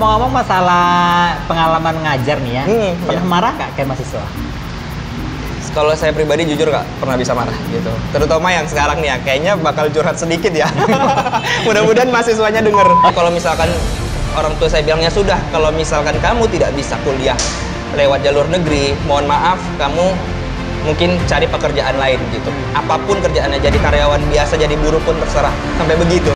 Mau ngomong masalah pengalaman ngajar nih ya, pernah marah nggak kayak mahasiswa? Kalau saya pribadi jujur nggak pernah bisa marah gitu. Terutama yang sekarang nih ya, kayaknya bakal curhat sedikit ya. Mudah-mudahan mahasiswanya denger. Kalau misalkan orang tua saya bilangnya sudah, kalau misalkan kamu tidak bisa kuliah lewat jalur negeri, mohon maaf, kamu mungkin cari pekerjaan lain gitu. Apapun kerjaannya, jadi karyawan biasa, jadi buruh pun terserah. Sampai begitu.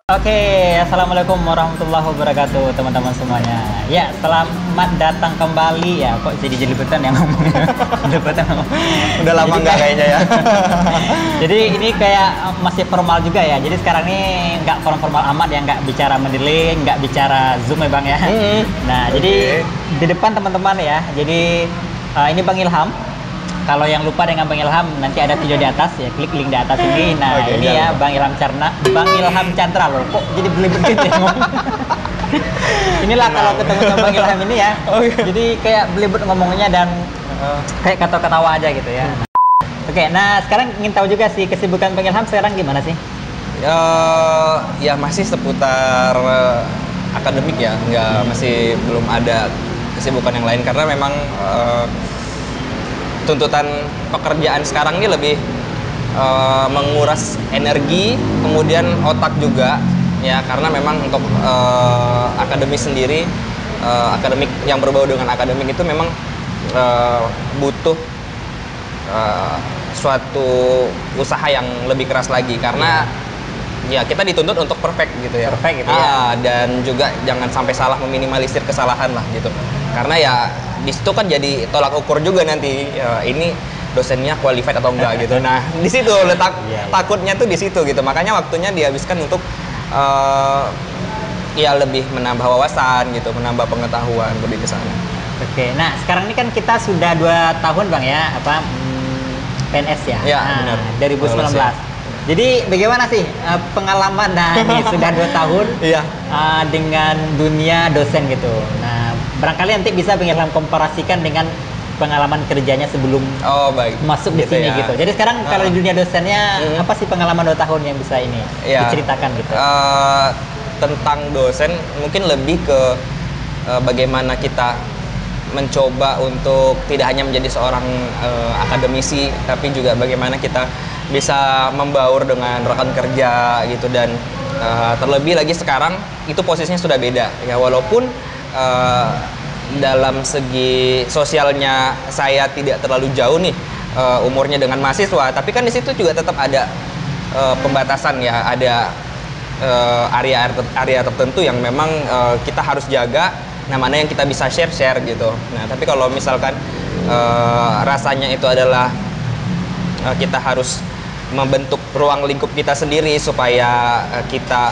Oke, assalamualaikum warahmatullahi wabarakatuh teman-teman semuanya. Ya, selamat datang kembali ya. Kok jadi jelibetan yang ngomong? Jelibetan ngomong. Udah lama nggak kayaknya ya. Jadi ini kayak masih formal juga ya. Jadi sekarang ini nggak formal amat ya, nggak bicara mendeling, nggak bicara zoom ya bang ya. Nah, jadi di depan teman-teman ya. Jadi ini Bang Ilham. Kalau yang lupa dengan Bang Ilham, nanti ada video di atas ya, klik link di atas ini. Nah, ini ya Bang Ilham Chandra loh. Kok jadi belibet gitu ya ngomong. Inilah kalau ketemu sama Bang Ilham ini ya. Jadi kayak belibet ngomongnya dan kayak ketawa-ketawa aja gitu ya. Oke, nah sekarang ingin tahu juga sih kesibukan Bang Ilham sekarang gimana sih? Ya masih seputar akademik ya, masih belum ada kesibukan yang lain karena memang tuntutan pekerjaan sekarang ini lebih menguras energi, kemudian otak juga ya, karena memang untuk akademik sendiri, akademik yang berbau dengan akademik itu memang butuh suatu usaha yang lebih keras lagi karena ya kita dituntut untuk perfect gitu ya. Perfect gitu ya. Dan juga jangan sampai salah meminimalisir kesalahan lah gitu. Karena ya di situ kan jadi tolak ukur juga nanti ini dosennya qualified atau enggak gitu. Nah, di situ letak takutnya tuh di situ gitu. Makanya waktunya dihabiskan untuk ya lebih menambah wawasan gitu, menambah pengetahuan lebih ke sana. Oke. Nah, sekarang ini kan kita sudah 2 tahun Bang ya, PNS ya. Iya, nah, benar. 2019. Jadi bagaimana sih pengalaman ini sudah 2 tahun dengan dunia dosen gitu. Nah, barangkali nanti bisa Bang Ilham komparasikan dengan pengalaman kerjanya sebelum masuk di sini gitu. Jadi sekarang kalau di dunia dosennya apa sih pengalaman 2 tahun yang bisa ini diceritakan gitu? Tentang dosen mungkin lebih ke bagaimana kita mencoba untuk tidak hanya menjadi seorang akademisi, tapi juga bagaimana kita bisa membaur dengan rekan kerja gitu, dan terlebih lagi sekarang itu posisinya sudah beda ya, walaupun dalam segi sosialnya saya tidak terlalu jauh nih umurnya dengan mahasiswa, tapi kan di situ juga tetap ada pembatasan ya, ada area tertentu yang memang kita harus jaga. Nah, mana yang kita bisa share gitu. Nah, tapi kalau misalkan rasanya itu adalah kita harus membentuk ruang lingkup kita sendiri supaya kita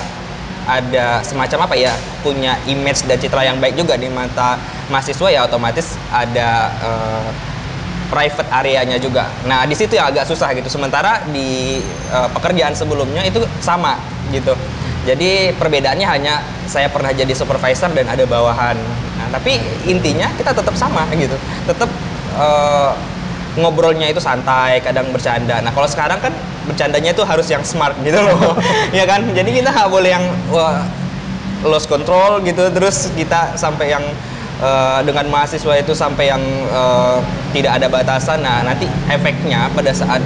ada semacam apa ya, punya image dan citra yang baik juga di mata mahasiswa, ya otomatis ada private areanya juga. Nah, di situ yang agak susah gitu. Sementara di pekerjaan sebelumnya itu sama gitu. Jadi perbedaannya hanya saya pernah jadi supervisor dan ada bawahan. Nah, tapi intinya kita tetap sama gitu. Tetap ngobrolnya itu santai, kadang bercanda. Nah, kalau sekarang kan bercandanya itu harus yang smart gitu loh. Ya kan? Jadi kita nggak boleh yang lost control gitu, terus kita sampai yang dengan mahasiswa itu sampai yang tidak ada batasan. Nah, nanti efeknya pada saat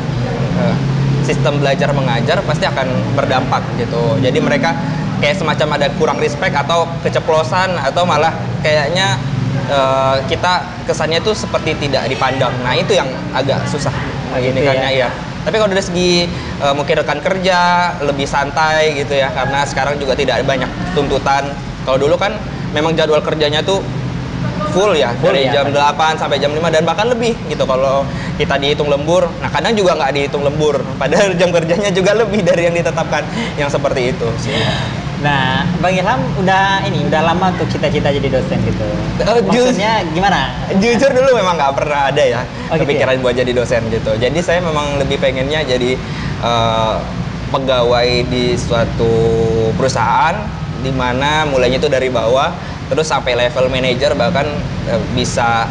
sistem belajar mengajar pasti akan berdampak gitu. Jadi mereka kayak semacam ada kurang respect atau keceplosan, atau malah kayaknya kita kesannya itu seperti tidak dipandang. Nah, itu yang agak susah gini kan ya. Tapi kalau dari segi mungkin rekan kerja lebih santai gitu ya, karena sekarang juga tidak banyak tuntutan. Kalau dulu kan memang jadwal kerjanya tuh full ya, dari jam 8 sampai jam 5 dan bahkan lebih gitu kalau kita dihitung lembur. Nah, kadang juga nggak dihitung lembur, padahal jam kerjanya juga lebih dari yang ditetapkan, yang seperti itu sih. Nah, Bang Ilham udah lama untuk cita-cita jadi dosen gitu. Maksudnya gimana? Jujur dulu memang nggak pernah ada ya kepikiran gitu ya? buat jadi dosen gitu. Jadi saya memang lebih pengennya jadi pegawai di suatu perusahaan, di mana mulainya itu dari bawah, terus sampai level manager, bahkan bisa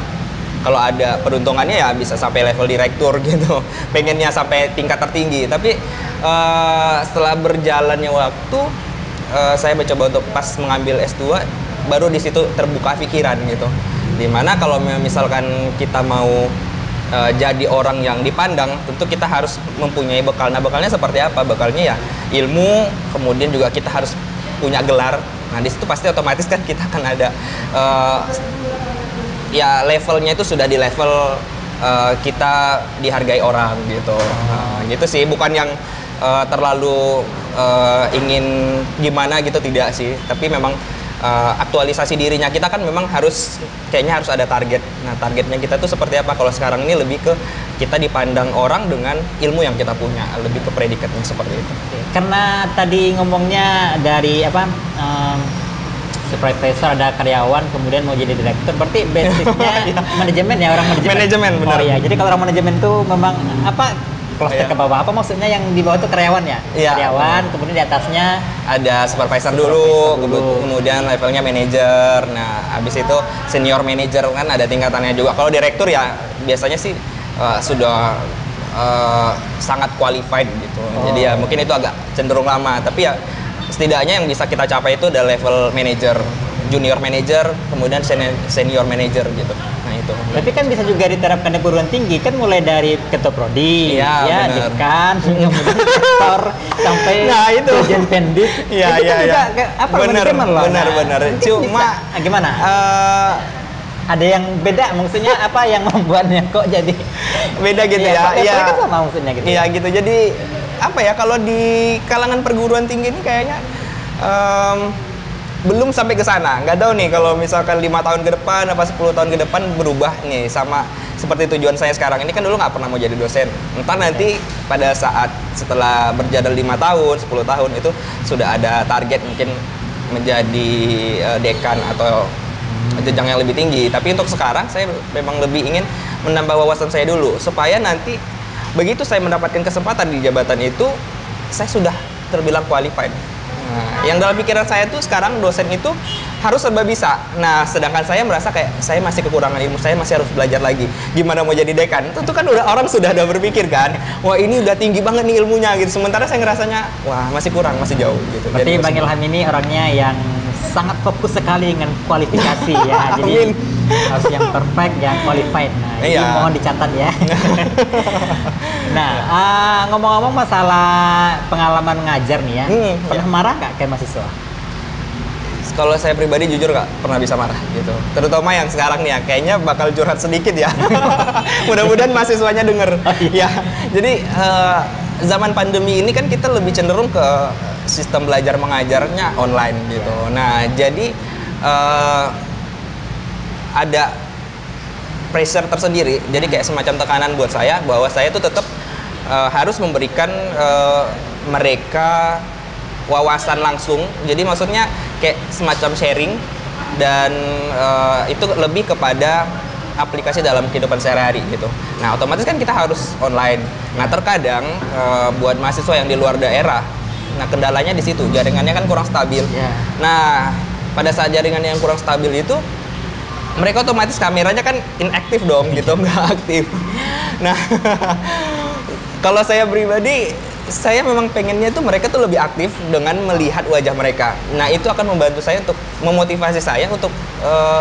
kalau ada peruntungannya ya bisa sampai level direktur gitu. Pengennya sampai tingkat tertinggi, tapi setelah berjalannya waktu saya mencoba untuk pas mengambil S2, baru di situ terbuka pikiran gitu. Dimana kalau misalkan kita mau jadi orang yang dipandang, tentu kita harus mempunyai bekal. Nah, bekalnya seperti apa? Bekalnya ya ilmu, kemudian juga kita harus punya gelar. Nah, di situ pasti otomatis kan kita akan ada ya levelnya itu sudah di level kita dihargai orang gitu. Gitu sih, bukan yang terlalu ingin gimana gitu, tidak sih. Tapi memang aktualisasi dirinya kita kan memang kayaknya harus ada target. Nah, targetnya kita tuh seperti apa? Kalau sekarang ini lebih ke kita dipandang orang dengan ilmu yang kita punya, lebih ke predikatnya seperti itu. Karena tadi ngomongnya dari supervisor, ada karyawan, kemudian mau jadi direktur, berarti basicnya manajemen ya, orang manajemen. Manajemen, benar. Oh iya, jadi kalau orang manajemen tuh memang cluster ke bawah, apa maksudnya yang di bawah itu karyawan ya? Karyawan, kemudian di atasnya ada supervisor dulu, kemudian levelnya manajer. Nah, habis itu senior manager kan ada tingkatannya juga. Kalau direktur ya biasanya sih sudah sangat qualified gitu. Jadi ya mungkin itu agak cenderung lama, tapi ya setidaknya yang bisa kita capai itu ada level manager, junior manager, kemudian senior manager gitu. Nah itu. Tapi kan bisa juga diterapkan di perguruan tinggi, kan mulai dari ketua prodi, dekan, kemudian rektor, sampai dirjen pendik. Iya. Benar. Cuma gimana? Ada yang beda, maksudnya apa yang membuatnya kok jadi beda gitu ya? Iya. Kan sama maksudnya gitu. Iya gitu. Jadi apa ya, kalau di kalangan perguruan tinggi ini kayaknya belum sampai ke sana. Nggak tahu nih kalau misalkan 5 tahun ke depan apa 10 tahun ke depan berubah nih, sama seperti tujuan saya sekarang ini. Kan dulu nggak pernah mau jadi dosen. Entah nanti pada saat setelah berjalan 5 tahun, 10 tahun itu sudah ada target mungkin menjadi dekan atau jenjang yang lebih tinggi. Tapi untuk sekarang saya memang lebih ingin menambah wawasan saya dulu, supaya nanti begitu saya mendapatkan kesempatan di jabatan itu, saya sudah terbilang qualified. Nah, yang dalam pikiran saya tuh sekarang dosen itu harus serba bisa. Nah, sedangkan saya merasa kayak saya masih kekurangan ilmu, saya masih harus belajar lagi. Gimana mau jadi dekan? Itu kan udah orang sudah ada berpikir kan, wah ini udah tinggi banget nih ilmunya gitu. Sementara saya ngerasanya, wah masih kurang, masih jauh gitu. Berarti Bang Ilham ini orangnya yang sangat fokus sekali dengan kualifikasi ya. Jadi harus yang perfect, yang qualified. Nah, ini mohon dicatat ya. Nah, ngomong-ngomong masalah pengalaman ngajar nih ya, pernah marah nggak kayak mahasiswa? Kalau saya pribadi jujur nggak pernah bisa marah gitu. Terutama yang sekarang nih ya, kayaknya bakal curhat sedikit ya. Mudah-mudahan mahasiswanya denger. Ya, jadi zaman pandemi ini kan kita lebih cenderung ke sistem belajar mengajarnya online gitu. Nah, jadi ada pressure tersendiri. Jadi kayak semacam tekanan buat saya bahwa saya tuh tetap harus memberikan mereka wawasan langsung. Jadi maksudnya kayak semacam sharing, dan itu lebih kepada aplikasi dalam kehidupan sehari-hari gitu. Nah, otomatis kan kita harus online. Nah, terkadang buat mahasiswa yang di luar daerah, nah kendalanya di situ, jaringannya kan kurang stabil. Nah, pada saat jaringannya yang kurang stabil itu, mereka otomatis kameranya kan inaktif dong gitu, nggak aktif. Nah, kalau saya pribadi, saya memang pengennya tuh mereka tuh lebih aktif dengan melihat wajah mereka. Nah, itu akan membantu saya untuk memotivasi saya untuk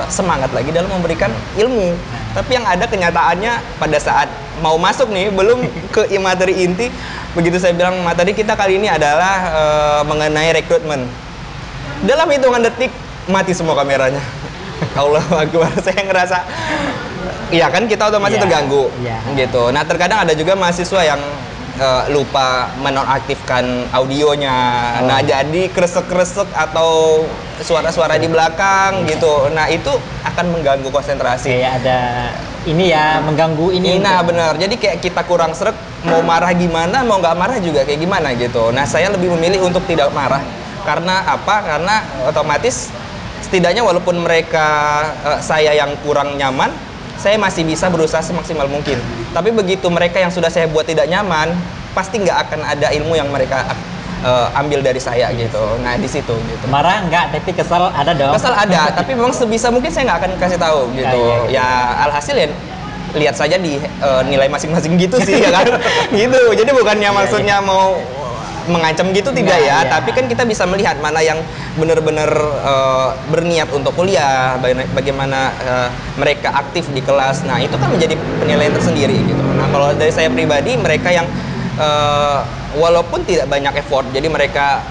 semangat lagi dalam memberikan ilmu. Tapi yang ada kenyataannya pada saat mau masuk nih, belum ke materi inti, begitu saya bilang materi kita kali ini adalah mengenai rekrutmen. Dalam hitungan detik mati semua kameranya. Allah Akbar, saya ngerasa iya kan, kita otomatis terganggu gitu. Nah, terkadang ada juga mahasiswa yang lupa menonaktifkan audionya. Nah, jadi kresek-kresek atau suara-suara di belakang gitu. Nah, itu akan mengganggu konsentrasi. Kayak ada ini ya, mengganggu ini. Nah, benar. Jadi kayak kita kurang sreg, mau marah gimana, mau nggak marah juga kayak gimana gitu. Nah, saya lebih memilih untuk tidak marah. Karena apa? Karena otomatis setidaknya walaupun mereka saya yang kurang nyaman, saya masih bisa berusaha semaksimal mungkin. Tapi begitu mereka yang sudah saya buat tidak nyaman, pasti nggak akan ada ilmu yang mereka ambil dari saya gitu. Nah di situ gitu. Marah enggak, tapi kesel ada dong. Kesel ada, tapi memang sebisa mungkin saya nggak akan kasih tahu gitu. Iya, gitu. Ya alhasil ya lihat saja di nilai masing-masing gitu sih ya kan. Gitu. Jadi bukannya maksudnya mau mengancam gitu tidak ya, tapi kan kita bisa melihat mana yang benar-benar berniat untuk kuliah, bagaimana mereka aktif di kelas. Nah itu kan menjadi penilaian tersendiri gitu. Nah kalau dari saya pribadi, mereka yang walaupun tidak banyak effort, jadi mereka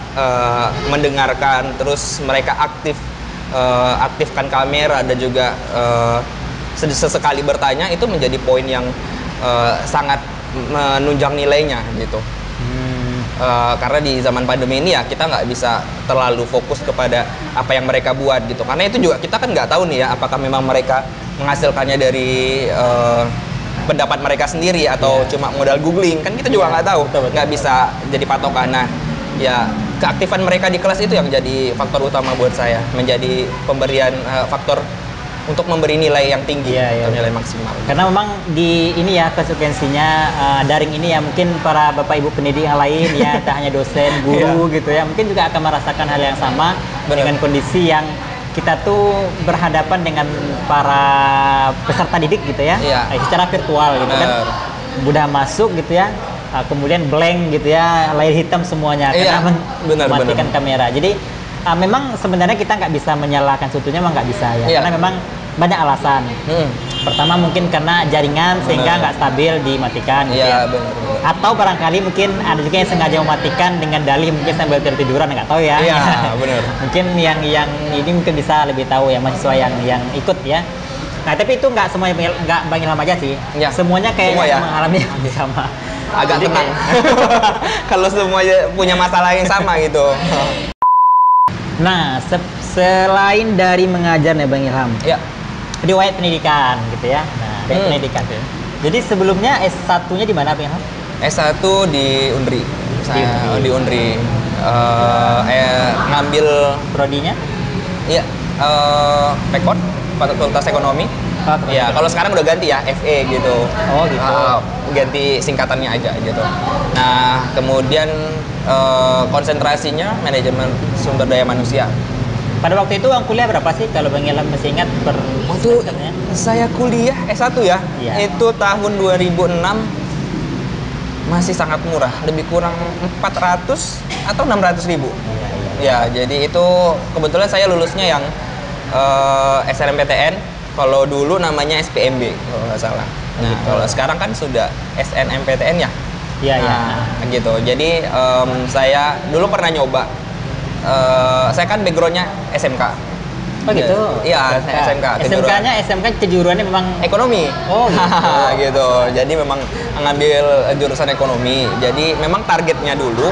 mendengarkan, terus mereka aktifkan kamera dan juga sesekali bertanya, itu menjadi poin yang sangat menunjang nilainya gitu. Karena di zaman pandemi ini ya kita nggak bisa terlalu fokus kepada apa yang mereka buat gitu, karena itu juga kita kan nggak tahu nih ya apakah memang mereka menghasilkannya dari pendapat mereka sendiri atau cuma modal googling, kan kita juga nggak tahu, nggak bisa jadi patokan. Nah ya keaktifan mereka di kelas itu yang jadi faktor utama buat saya, menjadi pemberian faktor untuk memberi nilai yang tinggi atau nilai maksimal. Karena memang di ini ya konsekuensinya daring ini ya, mungkin para bapak ibu pendidik yang lain ya, tak hanya dosen, guru gitu ya, mungkin juga akan merasakan hal yang sama. Bener. Dengan kondisi yang kita tuh berhadapan dengan para peserta didik gitu ya, secara virtual gitu kan, mudah masuk gitu ya, kemudian blank gitu ya, layar hitam semuanya karena mematikan kamera. Jadi memang sebenarnya kita nggak bisa menyalahkan seutuhnya, memang nggak bisa ya, karena memang banyak alasan. Pertama mungkin karena jaringan sehingga nggak stabil dimatikan gitu ya. Atau barangkali mungkin ada juga yang sengaja mematikan dengan dalih mungkin sambil tiduran, nggak tahu ya. Mungkin yang ini mungkin bisa lebih tahu ya mahasiswa yang ikut ya. Nah tapi itu nggak semuanya, nggak Bang Ilham aja sih. Semuanya kayaknya mengalami yang sama. Agak tenang. Kalau semuanya punya masalah yang sama gitu. Nah, selain dari mengajar nih Bang Ilham, riwayat pendidikan gitu ya. Nah, dari pendidikan tuh. Jadi sebelumnya S1-nya di mana Bang Ilham? S1 di Undri. Saya di Undri. Ngambil prodinya? Iya, Pekon, Fakultas Ekonomi. Ya, kalau sekarang udah ganti ya, FE gitu. Oh gitu. Ganti singkatannya aja gitu. Nah, kemudian konsentrasinya manajemen sumber daya manusia. Pada waktu itu uang kuliah berapa sih kalau Bang Ilham masih ingat per waktu saya kuliah S1 ya? Itu tahun 2006 masih sangat murah, lebih kurang 400 atau 600 ribu. Ya, jadi itu kebetulan saya lulusnya yang SNMPTN. Kalau dulu namanya SPMB kalau nggak salah. Nah, kalau sekarang kan sudah SNMPTN ya. Gitu. Jadi saya dulu pernah nyoba. Saya kan backgroundnya SMK. Oh gitu. Iya, SMK. SMK-nya SMK kejuruannya memang ekonomi. Oh gitu. Gitu. Jadi memang ngambil jurusan ekonomi. Jadi memang targetnya dulu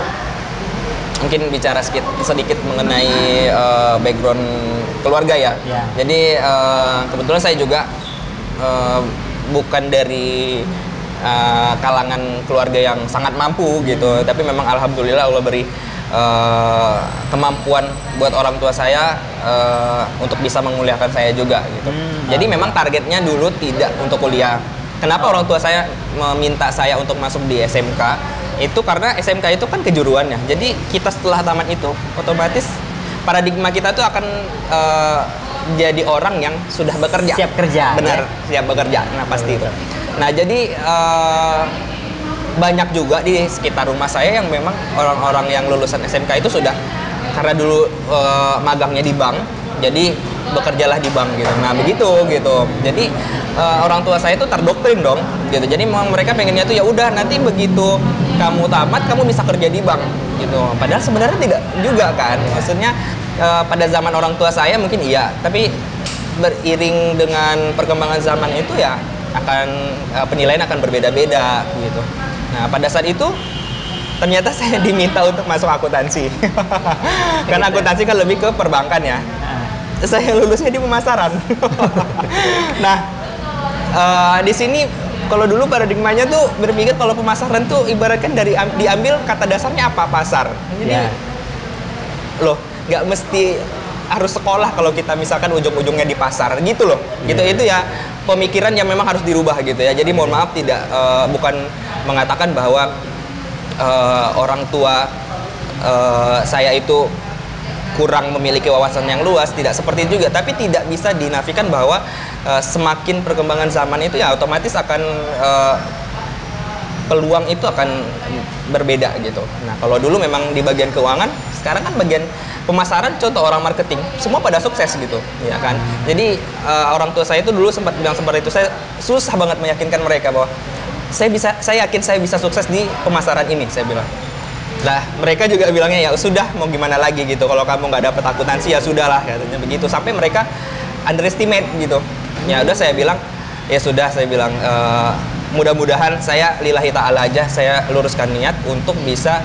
mungkin bicara sedikit mengenai background keluarga ya. Jadi kebetulan saya juga bukan dari kalangan keluarga yang sangat mampu gitu, tapi memang alhamdulillah Allah beri kemampuan buat orang tua saya untuk bisa menguliakan saya juga gitu. Jadi memang targetnya dulu tidak untuk kuliah. Kenapa orang tua saya meminta saya untuk masuk di SMK? Itu karena SMK itu kan kejuruannya. Jadi kita setelah tamat itu otomatis paradigma kita tuh akan jadi orang yang sudah bekerja. Siap kerja. Benar, siap bekerja. Nah pasti itu. Nah jadi banyak juga di sekitar rumah saya yang memang orang-orang yang lulusan SMK itu sudah, karena dulu magangnya di bank, jadi bekerjalah di bank gitu. Nah begitu gitu. Jadi orang tua saya itu terdoktrin dong gitu. Jadi mereka pengennya tuh ya udah nanti begitu kamu tamat kamu bisa kerja di bank gitu. Padahal sebenarnya tidak juga kan. Maksudnya pada zaman orang tua saya mungkin iya, tapi beriring dengan perkembangan zaman itu ya akan penilaian akan berbeda-beda gitu. Nah pada saat itu ternyata saya diminta untuk masuk akuntansi. Karena akuntansi kan lebih ke perbankan ya. Saya lulusnya di pemasaran. Nah di sini kalau dulu paradigmanya tuh berpikir kalau pemasaran tuh ibaratkan dari diambil kata dasarnya apa, pasar. Jadi loh nggak mesti harus sekolah kalau kita misalkan ujung-ujungnya di pasar gitu loh. Gitu itu ya pemikiran yang memang harus dirubah gitu ya. Jadi mohon maaf bukan mengatakan bahwa orang tua saya itu kurang memiliki wawasan yang luas, tidak seperti itu juga. Tapi tidak bisa dinafikan bahwa semakin perkembangan zaman itu ya otomatis akan peluang itu akan berbeda gitu. Nah kalau dulu memang di bagian keuangan, sekarang kan bagian pemasaran, contoh orang marketing, semua pada sukses gitu, ya kan. Jadi orang tua saya itu dulu sempat bilang seperti itu, saya susah banget meyakinkan mereka bahwa saya yakin saya bisa sukses di pemasaran ini, saya bilang. Lah mereka juga bilangnya ya sudah mau gimana lagi gitu, kalau kamu nggak dapet akuntansi ya sudahlah, katanya begitu. Sampai mereka underestimate gitu. Ya udah saya bilang ya sudah, saya bilang mudah-mudahan saya lillahi ta'ala aja, saya luruskan niat untuk bisa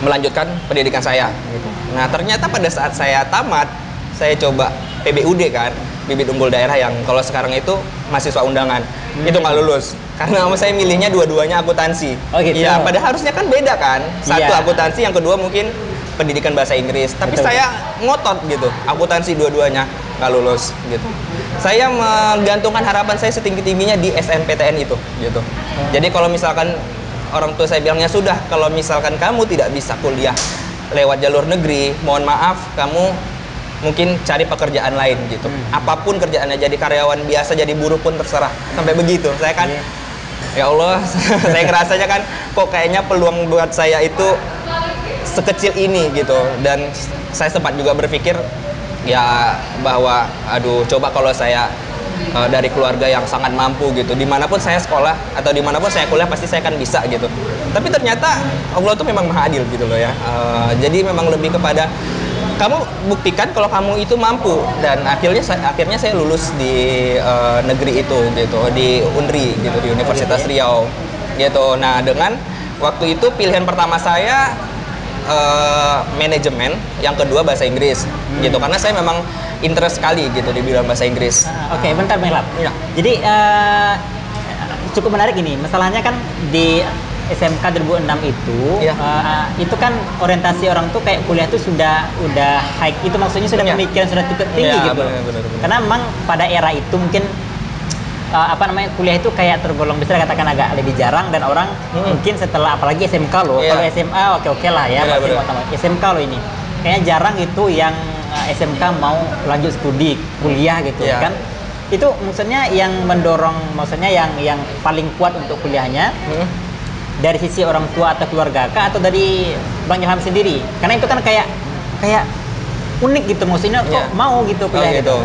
melanjutkan pendidikan saya gitu. Nah ternyata pada saat saya tamat, saya coba PBUD kan, bibit unggul daerah, yang kalau sekarang itu mahasiswa undangan, itu nggak lulus karena saya milihnya dua-duanya akuntansi. Oh gitu. Ya padahal harusnya kan beda kan, satu Iya. akuntansi, yang kedua mungkin pendidikan bahasa Inggris, tapi Betul. saya ngotot gitu, akuntansi dua-duanya nggak lulus gitu. Saya menggantungkan harapan saya setinggi-tingginya di SNPTN itu gitu. Jadi kalau misalkan orang tua saya bilangnya sudah, kalau misalkan kamu tidak bisa kuliah lewat jalur negeri, mohon maaf, kamu mungkin cari pekerjaan lain gitu. Apapun kerjaannya, jadi karyawan biasa, jadi buruh pun terserah. Sampai begitu. Saya kan ya Allah, saya ngerasanya kan kok kayaknya peluang buat saya itu sekecil ini gitu. Dan saya sempat juga berpikir ya bahwa aduh, coba kalau saya dari keluarga yang sangat mampu gitu, dimanapun saya sekolah atau dimanapun saya kuliah pasti saya akan bisa gitu. Tapi ternyata Allah tuh memang maha adil gitu loh ya. Jadi memang lebih kepada kamu buktikan kalau kamu itu mampu, dan akhirnya saya lulus di negeri itu gitu, di UNRI gitu, di Universitas Riau gitu. Nah dengan waktu itu pilihan pertama saya manajemen, yang kedua bahasa Inggris gitu, karena saya memang interest sekali gitu di bidang bahasa Inggris. Oke, bentar Bang Ilham. Ya. Jadi cukup menarik ini. Masalahnya kan di SMK 2006 itu kan orientasi orang tuh kayak kuliah tuh udah high, itu maksudnya sudah pemikiran sudah cukup tinggi Ya, gitu. benar. Karena memang pada era itu mungkin kuliah itu kayak tergolong besar, katakan agak lebih jarang, dan orang mungkin setelah apalagi SMK loh. Kalau SMA oke lah ya, pasti mau tambah. SMK loh ini kayaknya jarang itu yang SMK mau lanjut studi kuliah gitu kan. Itu maksudnya yang mendorong, maksudnya yang paling kuat untuk kuliahnya dari sisi orang tua atau keluarga kah, atau dari Bang Ilham sendiri? Karena itu kan kayak unik gitu, maksudnya kok mau gitu kuliah gitu.